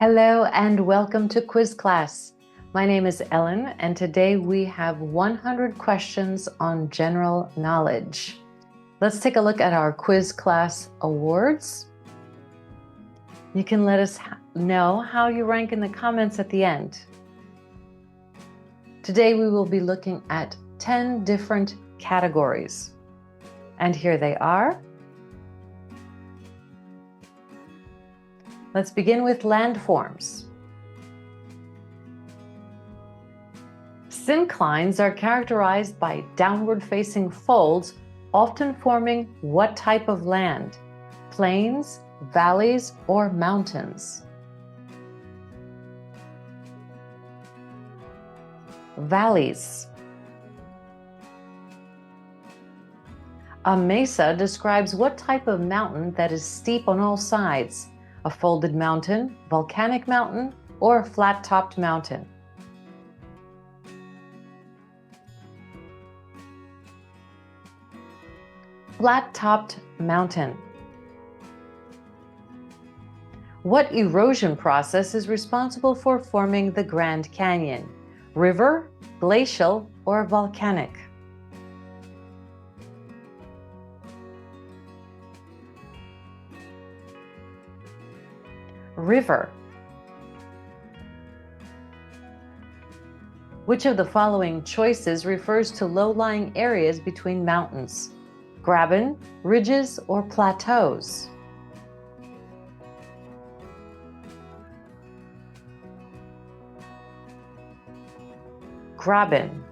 Hello and welcome to quiz class. My name is Ellen and today we have 100 questions on general knowledge. Let's take a look at our quiz class awards. You can let us know how you rank in the comments at the end. Today we will be looking at 10 different categories. And here they are. Let's begin with landforms. Synclines are characterized by downward-facing folds, often forming what type of land? Plains, valleys, or mountains? Valleys. A mesa describes what type of mountain that is steep on all sides? A folded mountain, volcanic mountain, or a flat-topped mountain? Flat-topped mountain. What erosion process is responsible for forming the Grand Canyon? River, glacial, or volcanic? River. Which of the following choices refers to low-lying areas between mountains? Graben, ridges, or plateaus? Graben.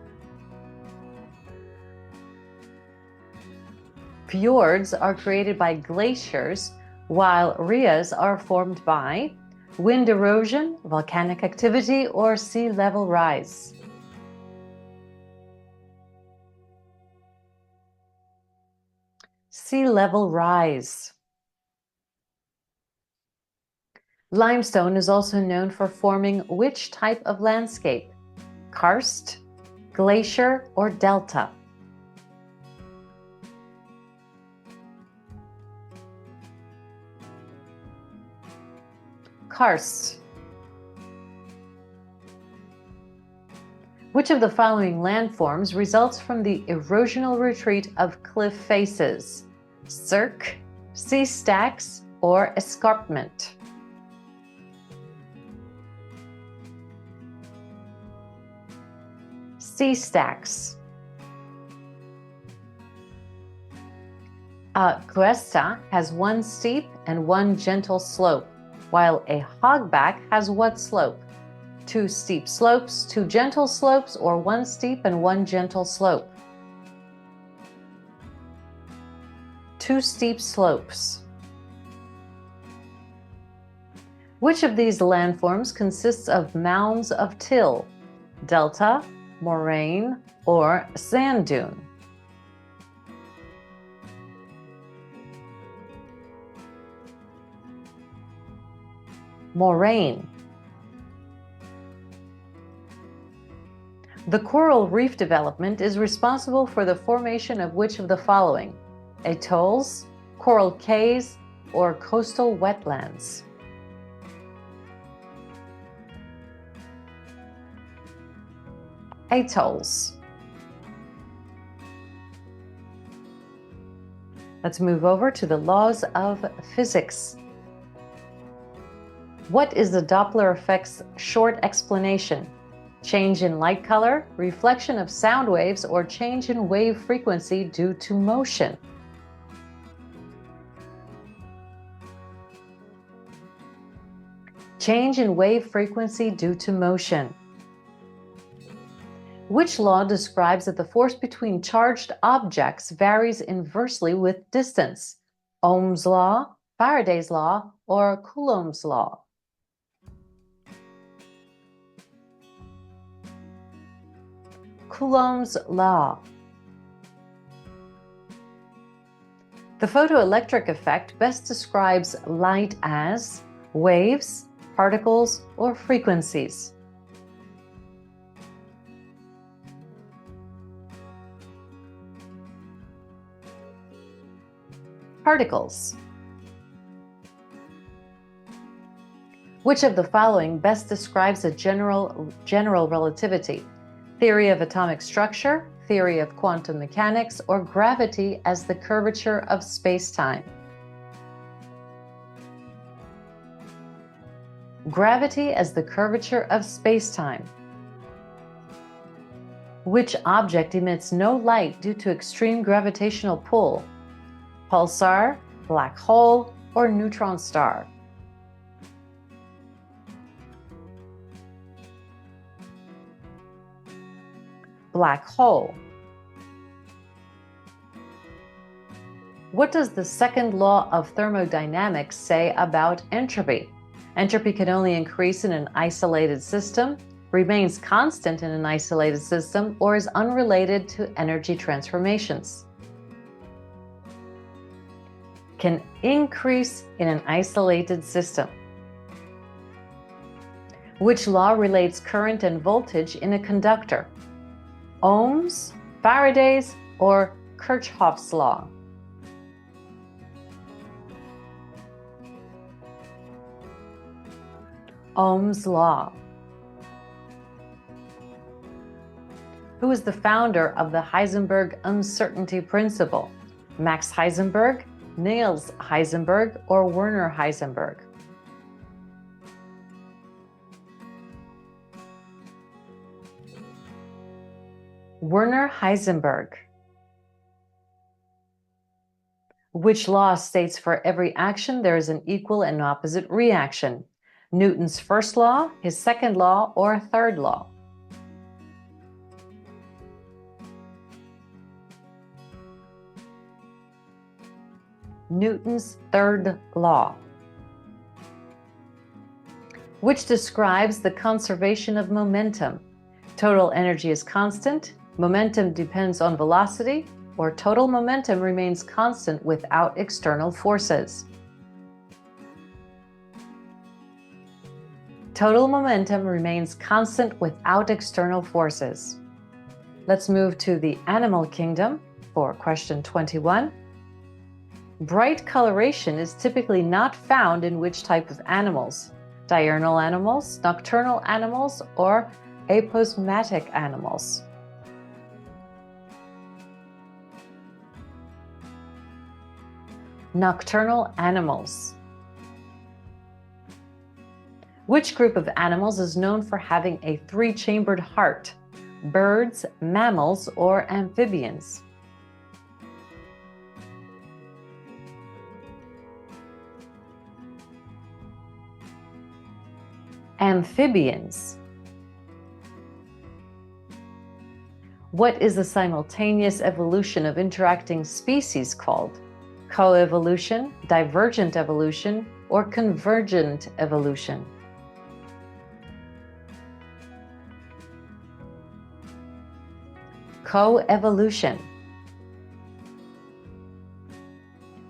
Fjords are created by glaciers, while rias are formed by wind erosion, volcanic activity, or sea level rise. Sea level rise. Limestone is also known for forming which type of landscape? Karst, glacier, or delta? Karst. Which of the following landforms results from the erosional retreat of cliff faces? Cirque, sea stacks, or escarpment? Sea stacks. A cuesta has one steep and one gentle slope, while a hogback has what slope? Two steep slopes, two gentle slopes, or one steep and one gentle slope? Two steep slopes. Which of these landforms consists of mounds of till? Delta, moraine, or sand dune? Moraine. The coral reef development is responsible for the formation of which of the following? Atolls, coral cays, or coastal wetlands? Atolls. Let's move over to the laws of physics. What is the Doppler effect's short explanation? Change in light color, reflection of sound waves, or change in wave frequency due to motion? Change in wave frequency due to motion. Which law describes that the force between charged objects varies inversely with distance? Ohm's law, Faraday's law, or Coulomb's law? Coulomb's law. The photoelectric effect best describes light as waves, particles, or frequencies. Particles. Which of the following best describes a general relativity? Theory of atomic structure, theory of quantum mechanics, or gravity as the curvature of space-time? Gravity as the curvature of space-time. Which object emits no light due to extreme gravitational pull? Pulsar, black hole, or neutron star? Black hole. What does the second law of thermodynamics say about entropy? Entropy can only increase in an isolated system, remains constant in an isolated system, or is unrelated to energy transformations. Can increase in an isolated system. Which law relates current and voltage in a conductor? Ohm's, Faraday's, or Kirchhoff's law? Ohm's law. Who is the founder of the Heisenberg uncertainty principle? Max Heisenberg, Niels Heisenberg, or Werner Heisenberg? Werner Heisenberg. Which law states for every action there is an equal and opposite reaction? Newton's first law, his second law, or third law? Newton's third law. Which describes the conservation of momentum? Total energy is constant, momentum depends on velocity, or total momentum remains constant without external forces? Total momentum remains constant without external forces. Let's move to the animal kingdom for question 21. Bright coloration is typically not found in which type of animals? Diurnal animals, nocturnal animals, or aposematic animals? Nocturnal animals. Which group of animals is known for having a three-chambered heart? Birds, mammals, or amphibians? Amphibians. What is the simultaneous evolution of interacting species called? Coevolution, divergent evolution, or convergent evolution? Coevolution.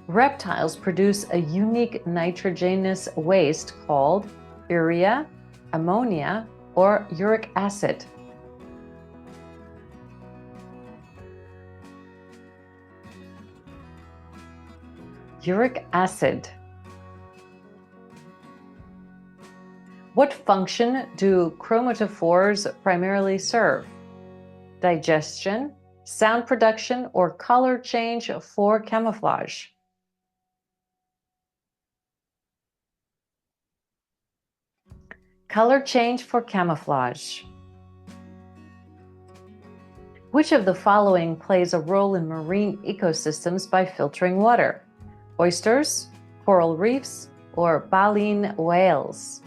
Reptiles produce a unique nitrogenous waste called urea, ammonia, or uric acid. Uric acid. What function do chromatophores primarily serve? Digestion, sound production, or color change for camouflage? Color change for camouflage. Which of the following plays a role in marine ecosystems by filtering water? Oysters, coral reefs, or baleen whales?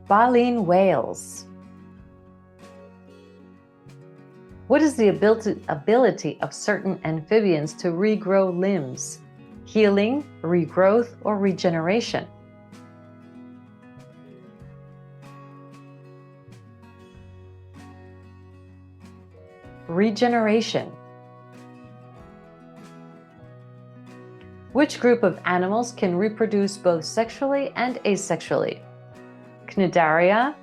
Baleen whales. What is the ability of certain amphibians to regrow limbs? Healing, regrowth, or regeneration? Regeneration. Which group of animals can reproduce both sexually and asexually? Cnidaria,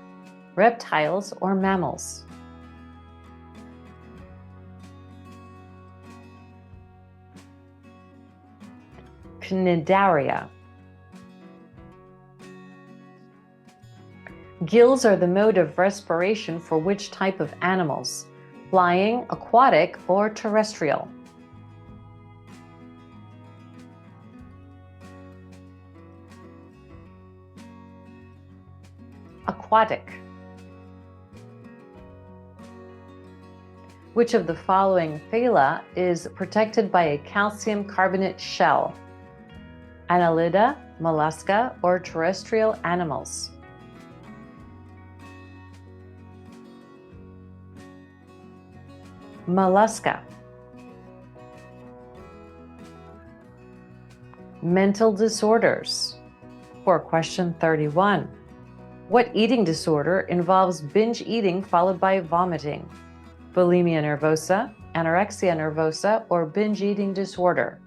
reptiles, or mammals? Cnidaria. Gills are the mode of respiration for which type of animals? Flying, aquatic, or terrestrial? Aquatic. Which of the following phyla is protected by a calcium carbonate shell? Annelida, mollusca, or terrestrial animals? Mollusca. Mental disorders. For question 31. What eating disorder involves binge eating followed by vomiting? Bulimia nervosa, anorexia nervosa, or binge eating disorder?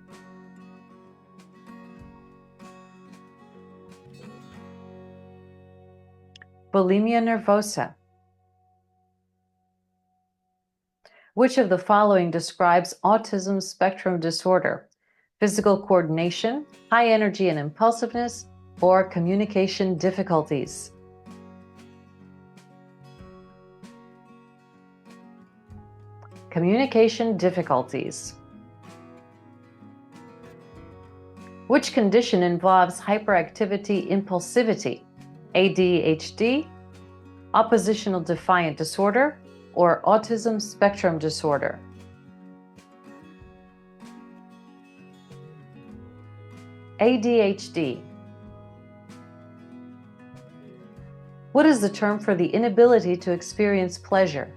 Bulimia nervosa. Which of the following describes autism spectrum disorder? Physical coordination, high energy and impulsiveness, or communication difficulties? Communication difficulties. Which condition involves hyperactivity impulsivity? ADHD, oppositional defiant disorder, or autism spectrum disorder? ADHD. What is the term for the inability to experience pleasure?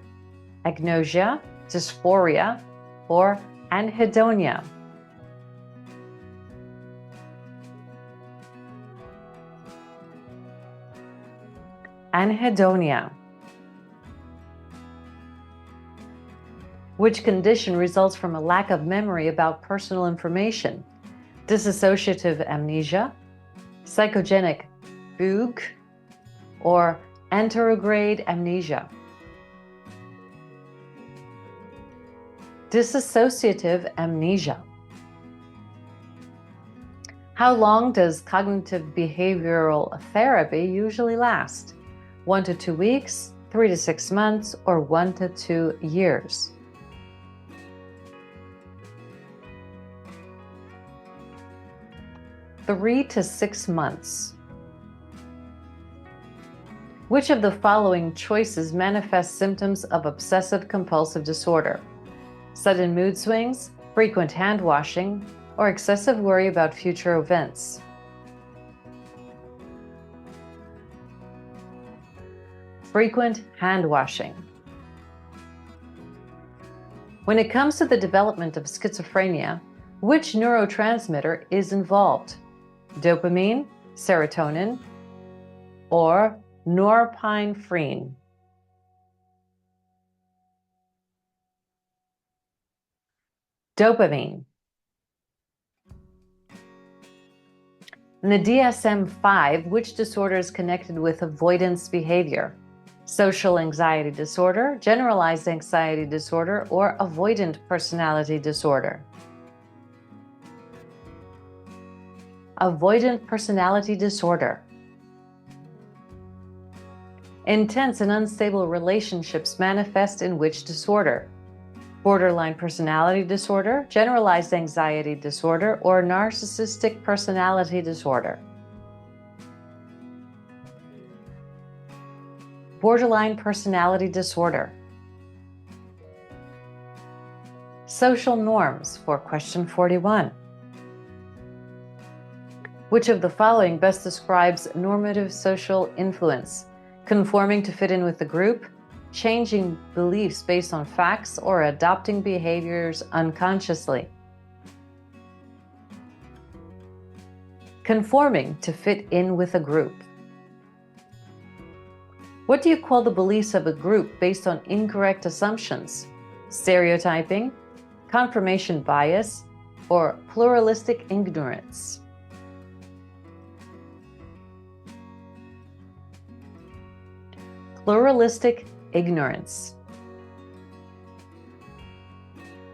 Agnosia, dysphoria, or anhedonia? Anhedonia. Which condition results from a lack of memory about personal information? Dissociative amnesia, psychogenic fugue, or anterograde amnesia? Dissociative amnesia. How long does cognitive behavioral therapy usually last? 1 to 2 weeks, 3 to 6 months, or 1 to 2 years? Three to 6 months. Which of the following choices manifest symptoms of obsessive-compulsive disorder? Sudden mood swings, frequent hand washing, or excessive worry about future events? Frequent hand washing. When it comes to the development of schizophrenia, which neurotransmitter is involved? Dopamine, serotonin, or norepinephrine? Dopamine. In the DSM-5, which disorder is connected with avoidance behavior? Social anxiety disorder, generalized anxiety disorder, or avoidant personality disorder? Avoidant personality disorder. Intense and unstable relationships manifest in which disorder? Borderline personality disorder, generalized anxiety disorder, or narcissistic personality disorder? Borderline personality disorder. Social norms for question 41. Which of the following best describes normative social influence? Conforming to fit in with the group, changing beliefs based on facts, or adopting behaviors unconsciously? Conforming to fit in with a group. What do you call the beliefs of a group based on incorrect assumptions? Stereotyping, confirmation bias, or pluralistic ignorance? Pluralistic ignorance.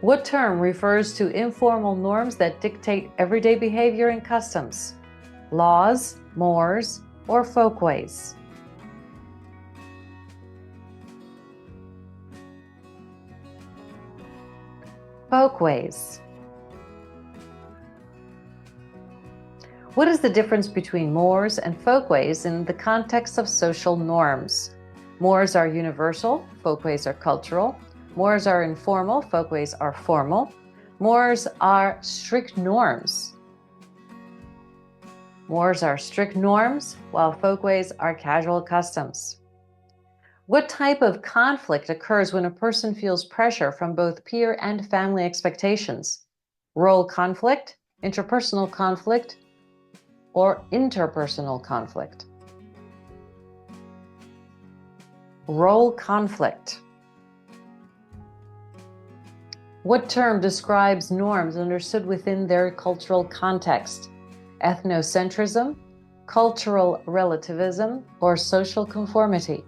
What term refers to informal norms that dictate everyday behavior and customs? Laws, mores, or folkways? Folkways. What is the difference between mores and folkways in the context of social norms? Mores are universal, folkways are cultural. Mores are informal, folkways are formal. Mores are strict norms. Mores are strict norms, while folkways are casual customs. What type of conflict occurs when a person feels pressure from both peer and family expectations? Role conflict, interpersonal conflict, or interpersonal conflict? Role conflict. What term describes norms understood within their cultural context? Ethnocentrism, cultural relativism, or social conformity?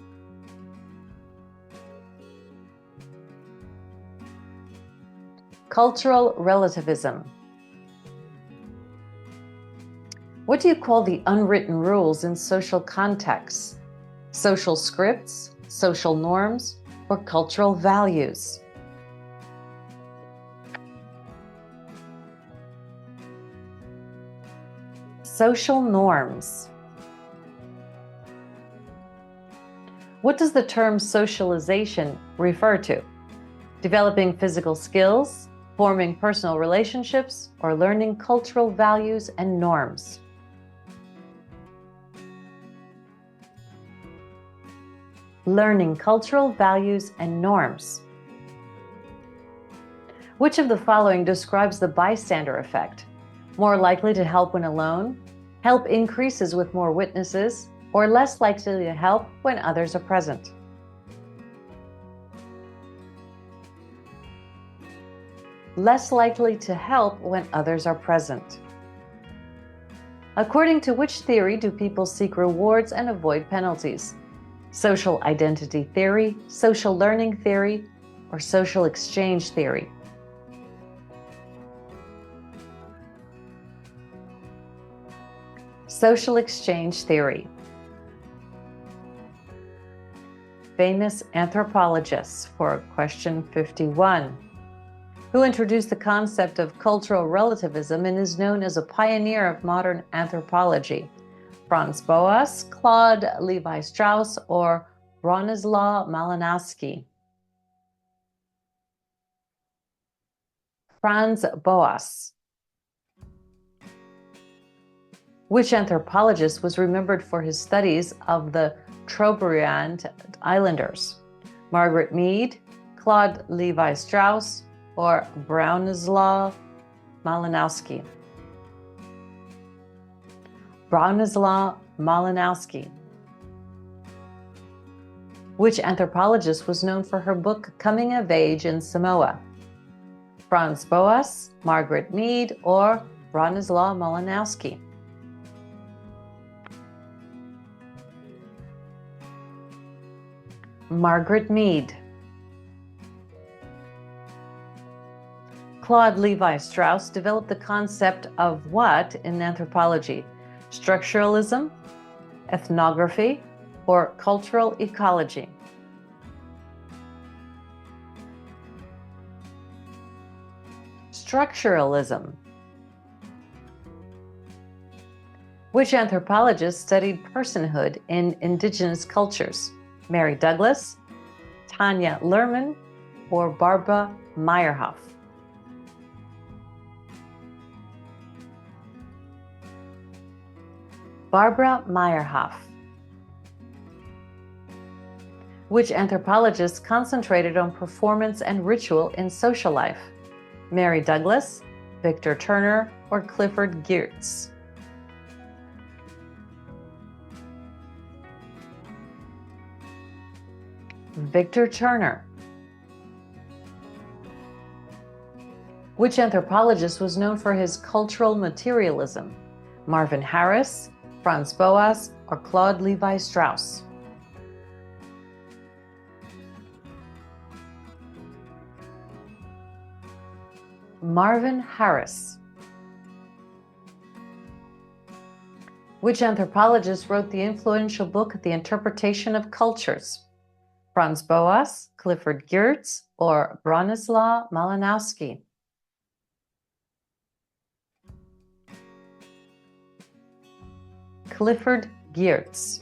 Cultural relativism. What do you call the unwritten rules in social contexts? Social scripts, social norms, or cultural values? Social norms. What does the term socialization refer to? Developing physical skills, forming personal relationships, or learning cultural values and norms? Learning cultural values and norms. Which of the following describes the bystander effect? More likely to help when alone, help increases with more witnesses, or less likely to help when others are present? Less likely to help when others are present. According to which theory do people seek rewards and avoid penalties? Social identity theory, social learning theory, or social exchange theory? Social exchange theory. Famous anthropologists for question 51. Who introduced the concept of cultural relativism and is known as a pioneer of modern anthropology? Franz Boas, Claude Levi-Strauss, or Bronislaw Malinowski? Franz Boas. Which anthropologist was remembered for his studies of the Trobriand Islanders? Margaret Mead, Claude Levi-Strauss, or Bronislaw Malinowski? Bronislaw Malinowski. Which anthropologist was known for her book Coming of Age in Samoa? Franz Boas, Margaret Mead, or Bronislaw Malinowski? Margaret Mead. Claude Levi-Strauss developed the concept of what in anthropology? Structuralism, ethnography, or cultural ecology? Structuralism. Which anthropologist studied personhood in indigenous cultures? Mary Douglas, Tanya Luhrmann, or Barbara Meyerhoff? Barbara Meyerhoff. Which anthropologist concentrated on performance and ritual in social life? Mary Douglas, Victor Turner, or Clifford Geertz? Victor Turner. Which anthropologist was known for his cultural materialism? Marvin Harris, Franz Boas, or Claude Levi-Strauss? Marvin Harris? Which anthropologist wrote the influential book, The Interpretation of Cultures? Franz Boas, Clifford Geertz, or Bronislaw Malinowski? Clifford Geertz.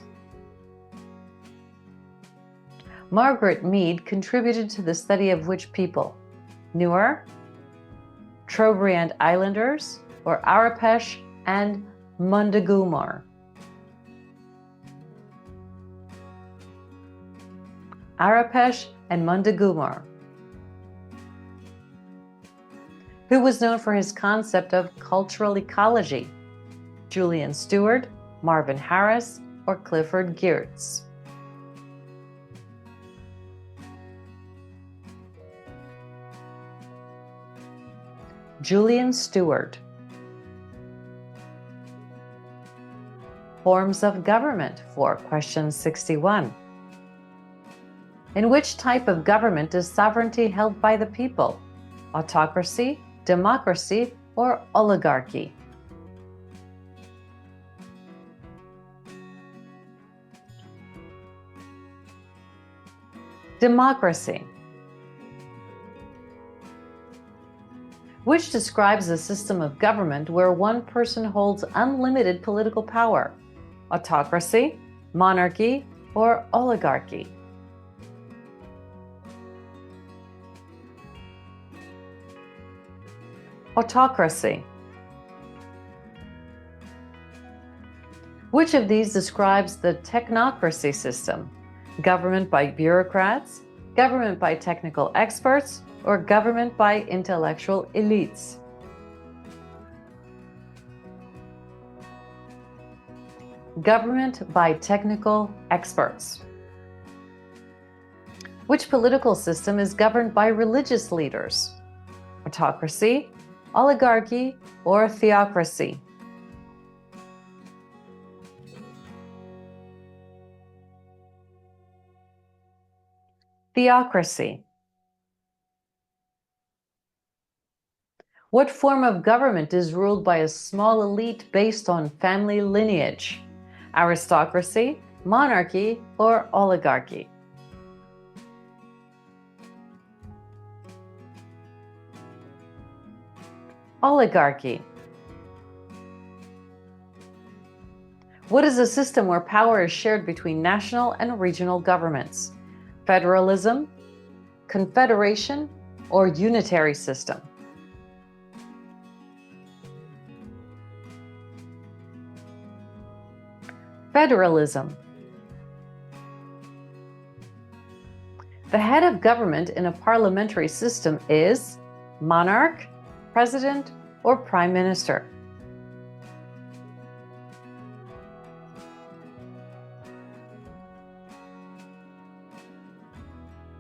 Margaret Mead contributed to the study of which people? Nuer, Trobriand Islanders, or Arapesh and Mundagumar? Arapesh and Mundagumar. Who was known for his concept of cultural ecology? Julian Stewart, Marvin Harris, or Clifford Geertz? Julian Stewart. Forms of government for question 61. In which type of government is sovereignty held by the people? Autocracy, democracy, or oligarchy? Democracy. Which describes a system of government where one person holds unlimited political power? Autocracy, monarchy, or oligarchy? Autocracy. Which of these describes the technocracy system? Government by bureaucrats, government by technical experts, or government by intellectual elites? Government by technical experts. Which political system is governed by religious leaders? Autocracy, oligarchy, or theocracy? Theocracy. What form of government is ruled by a small elite based on family lineage? Aristocracy, monarchy, or oligarchy? Oligarchy. What is a system where power is shared between national and regional governments? Federalism, confederation, or unitary system? Federalism. The head of government in a parliamentary system is monarch, president, or prime minister?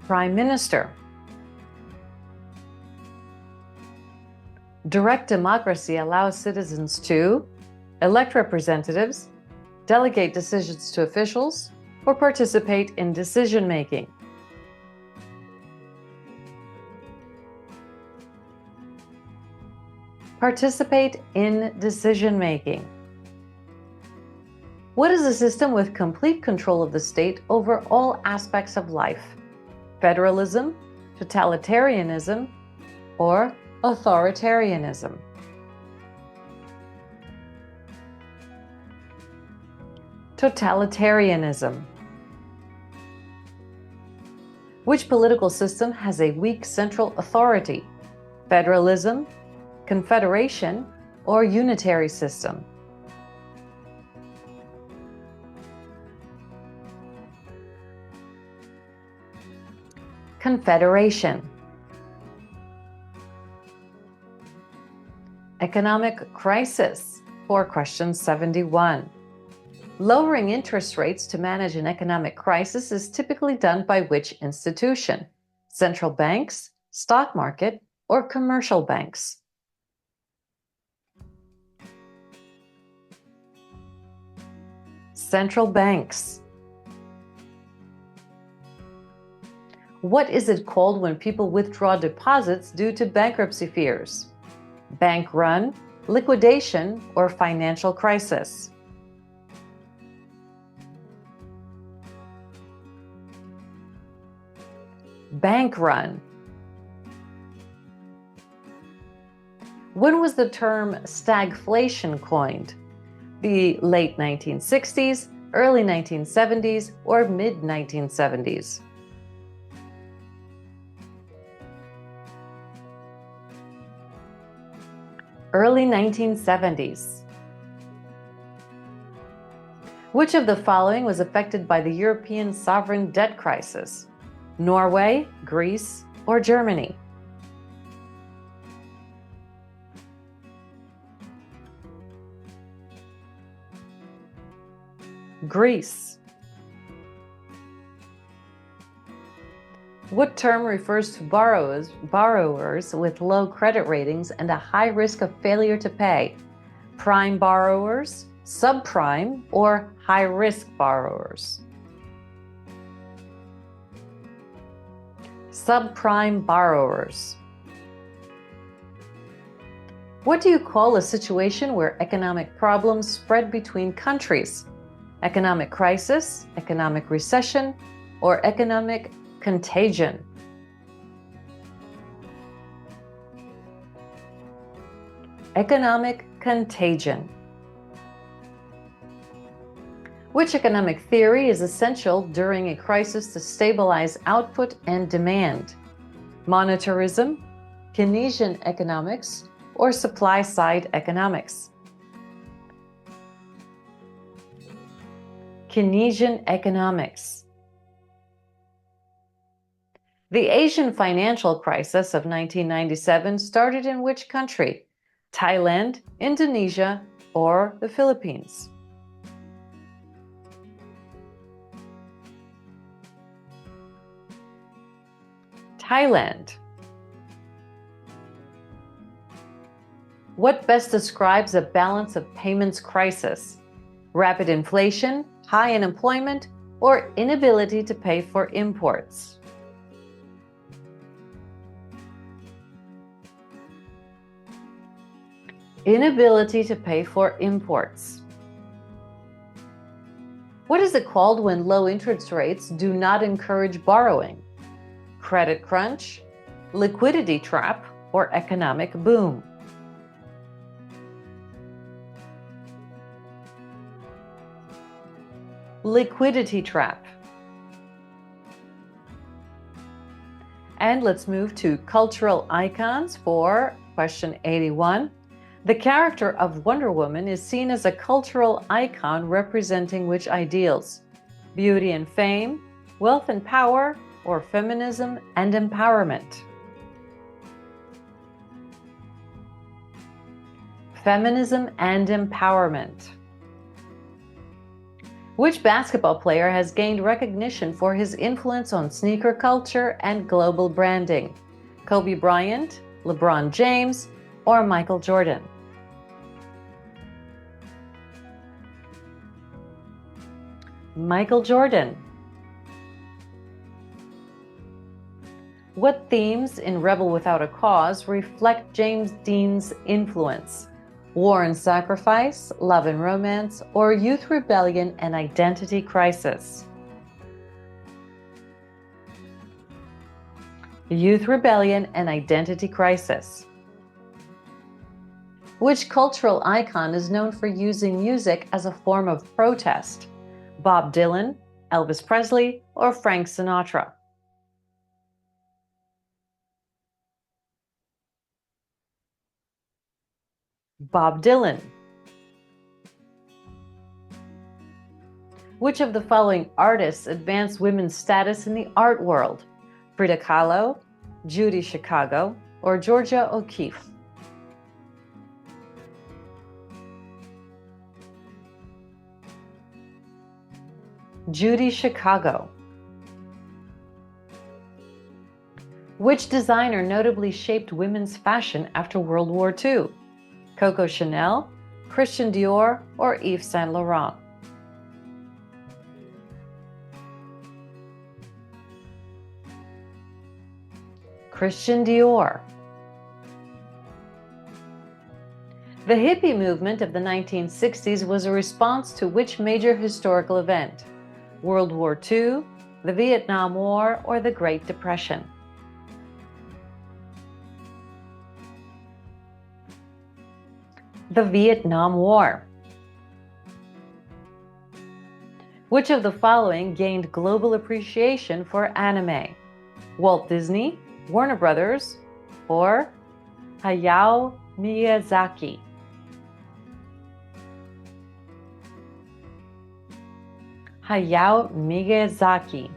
Prime minister. Direct democracy allows citizens to elect representatives, delegate decisions to officials, or participate in decision-making. Participate in decision-making. What is a system with complete control of the state over all aspects of life? Federalism, totalitarianism, or authoritarianism? Totalitarianism. Which political system has a weak central authority? Federalism, confederation, or unitary system? Confederation. Economic crisis for question 71. Lowering interest rates to manage an economic crisis is typically done by which institution? Central banks, stock market, or commercial banks? Central banks. What is it called when people withdraw deposits due to bankruptcy fears? bank run, liquidation, or financial crisis? Bank run. When was the term stagflation coined? The late 1960s, early 1970s, or mid-1970s? Early 1970s. Which of the following was affected by the European sovereign debt crisis? Norway, Greece, or Germany? Greece. What term refers to borrowers with low credit ratings and a high risk of failure to pay? Prime borrowers, subprime, or high-risk borrowers? Subprime borrowers. What do you call a situation where economic problems spread between countries? Economic crisis, economic recession, or economic contagion? Economic contagion. Which economic theory is essential during a crisis to stabilize output and demand? Monetarism, Keynesian economics, or supply-side economics? Keynesian economics. The Asian financial crisis of 1997 started in which country? Thailand, Indonesia, or the Philippines? Thailand. What best describes a balance of payments crisis? Rapid inflation, high unemployment, or inability to pay for imports? Inability to pay for imports. What is it called when low interest rates do not encourage borrowing? Credit crunch, liquidity trap, or economic boom? Liquidity trap. And let's move to cultural icons for question 81. The character of Wonder Woman is seen as a cultural icon representing which ideals? Beauty and fame, wealth and power, or feminism and empowerment? Feminism and empowerment. Which basketball player has gained recognition for his influence on sneaker culture and global branding? Kobe Bryant, LeBron James, or Michael Jordan? Michael Jordan. What themes in Rebel Without a Cause reflect James Dean's influence? War and sacrifice, love and romance, or youth rebellion and identity crisis? Youth rebellion and identity crisis. Which cultural icon is known for using music as a form of protest? Bob Dylan, Elvis Presley, or Frank Sinatra? Bob Dylan. Which of the following artists advanced women's status in the art world? Frida Kahlo, Judy Chicago, or Georgia O'Keeffe? Judy Chicago. Which designer notably shaped women's fashion after World War II? Coco Chanel, Christian Dior, or Yves Saint Laurent? Christian Dior. The hippie movement of the 1960s was a response to which major historical event? World War II, the Vietnam War, or the Great Depression? The Vietnam War. Which of the following gained global appreciation for anime? Walt Disney, Warner Brothers, or Hayao Miyazaki? Hayao Miyazaki.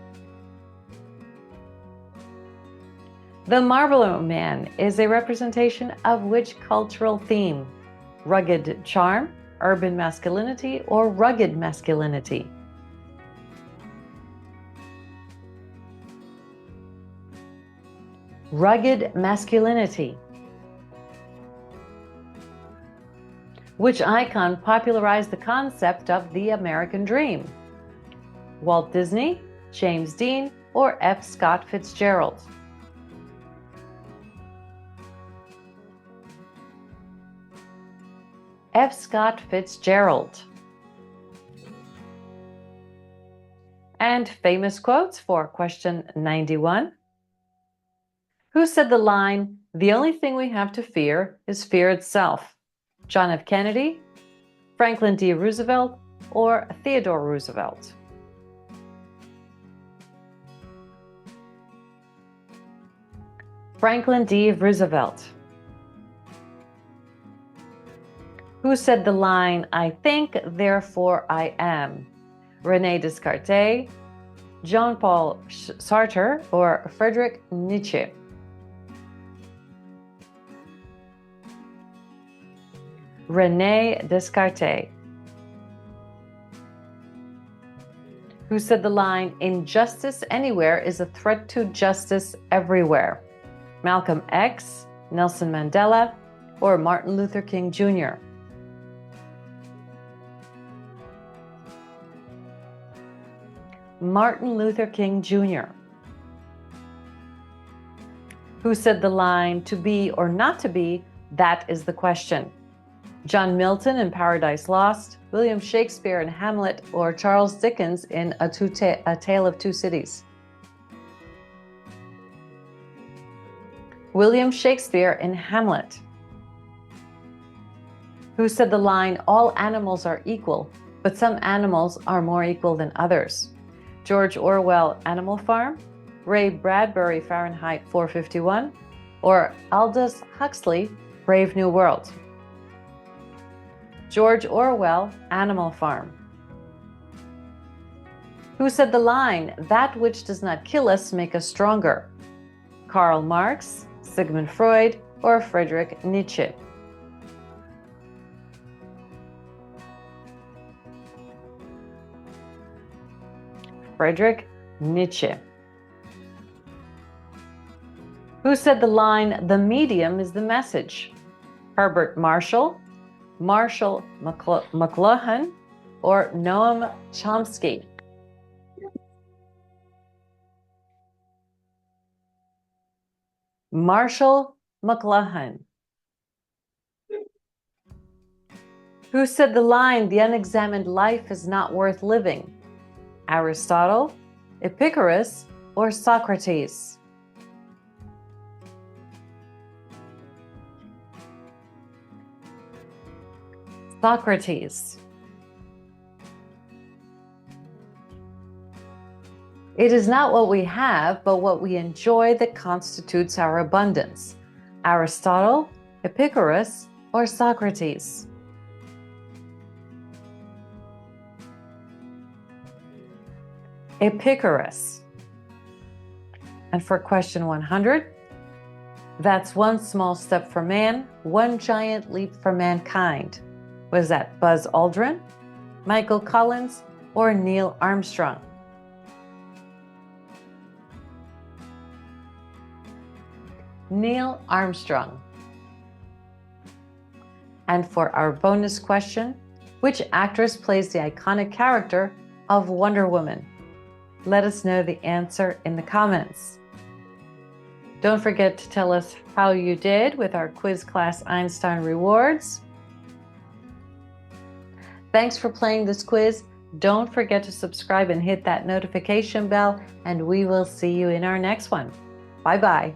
The Marlboro Man is a representation of which cultural theme? Rugged charm, urban masculinity, or rugged masculinity? Rugged masculinity. Which icon popularized the concept of the American dream? Walt Disney, James Dean, or F. Scott Fitzgerald? F. Scott Fitzgerald. And famous quotes for question 91. Who said the line, "The only thing we have to fear is fear itself"? John F. Kennedy, Franklin D. Roosevelt, or Theodore Roosevelt? Franklin D. Roosevelt. Who said the line, "I think, therefore I am"? René Descartes, Jean-Paul Sartre, or Friedrich Nietzsche? René Descartes. Who said the line, "Injustice anywhere is a threat to justice everywhere"? Malcolm X, Nelson Mandela, or Martin Luther King Jr.? Martin Luther King Jr. Who said the line, "To be or not to be, that is the question"? John Milton in Paradise Lost, William Shakespeare in Hamlet, or Charles Dickens in A Tale of Two Cities? William Shakespeare in Hamlet. Who said the line, "All animals are equal, but some animals are more equal than others"? George Orwell, Animal Farm, Ray Bradbury, Fahrenheit 451, or Aldous Huxley, Brave New World? George Orwell, Animal Farm. Who said the line, "That which does not kill us make us stronger"? Karl Marx, Sigmund Freud, or Friedrich Nietzsche? Friedrich Nietzsche. Who said the line, "The medium is the message"? Herbert Marshall, Marshall McLuhan, or Noam Chomsky? Marshall McLuhan. Who said the line, "The unexamined life is not worth living"? Aristotle, Epicurus, or Socrates? Socrates. It is not what we have, but what we enjoy that constitutes our abundance. Aristotle, Epicurus, or Socrates? Epicurus. And for question 100, that's one small step for man, one giant leap for mankind. Was that Buzz Aldrin, Michael Collins, or Neil Armstrong? Neil Armstrong. And for our bonus question, which actress plays the iconic character of Wonder Woman? Let us know the answer in the comments. Don't forget to tell us how you did with our quiz class Einstein rewards. Thanks for playing this quiz. Don't forget to subscribe and hit that notification bell, and we will see you in our next one. Bye-bye.